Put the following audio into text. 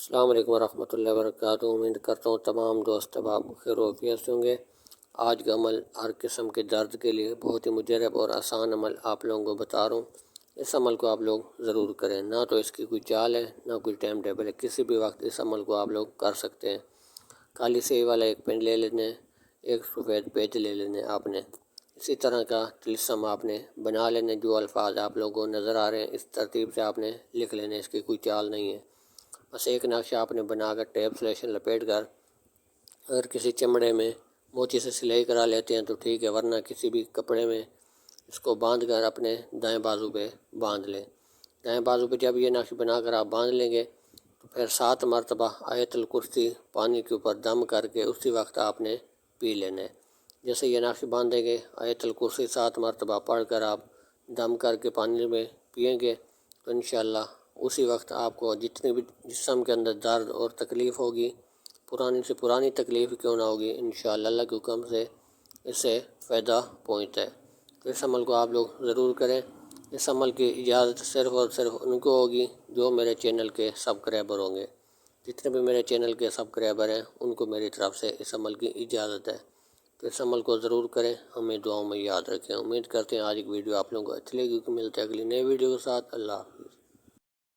السلام علیکم ورحمۃ اللہ وبرکاتہ۔ امید کرتا ہوں تمام دوست احباب خیر و عافیت سے ہوں گے۔ آج کا عمل ہر قسم کے درد کے لیے بہت ہی مجرب اور آسان عمل آپ لوگوں کو بتا رہا ہوں۔ اس عمل کو آپ لوگ ضرور کریں، نہ تو اس کی کوئی چال ہے نہ کوئی ٹائم ٹیبل ہے، کسی بھی وقت اس عمل کو آپ لوگ کر سکتے ہیں۔ کالی سیاہی والا ایک پین لے لینے، ایک سفید پیج لے لینے آپ نے، اسی طرح کا طلسم آپ نے بنا لینے۔ جو الفاظ آپ لوگوں کو نظر آ رہے ہیں اس ترتیب سے آپ نے لکھ لینے، اس کی کوئی چال نہیں ہے۔ بس ایک نقشہ آپ نے بنا کر ٹیپ سلیشن لپیٹ کر، اگر کسی چمڑے میں موچی سے سلائی کرا لیتے ہیں تو ٹھیک ہے، ورنہ کسی بھی کپڑے میں اس کو باندھ کر اپنے دائیں بازو پہ باندھ لیں۔ دائیں بازو پہ جب یہ نقش بنا کر آپ باندھ لیں گے تو پھر 7 مرتبہ آیت الکرسی پانی کے اوپر دم کر کے اسی وقت آپ نے پی لینا ہے۔ جیسے یہ نقش باندھیں گے، آیت الکرسی 7 مرتبہ پڑھ کر آپ دم کر کے پانی میں پئیں گے تو انشاءاللہ اسی وقت آپ کو جتنی بھی جسم کے اندر درد اور تکلیف ہوگی، پرانی سے پرانی تکلیف کیوں نہ ہوگی، انشاءاللہ اللہ کے حکم سے اس سے فائدہ پہنچتا ہے۔ تو اس عمل کو آپ لوگ ضرور کریں۔ اس عمل کی اجازت صرف اور صرف ان کو ہوگی جو میرے چینل کے سبسکرائبر ہوں گے۔ جتنے بھی میرے چینل کے سبسکرائبر ہیں ان کو میری طرف سے اس عمل کی اجازت ہے۔ تو اس عمل کو ضرور کریں، ہمیں دعاؤں میں یاد رکھیں۔ امید کرتے ہیں آج کی ویڈیو آپ لوگوں کو اچھی لگی، ملتے ہیں اگلی نئی ویڈیو کے ساتھ۔ اللہ حافظ۔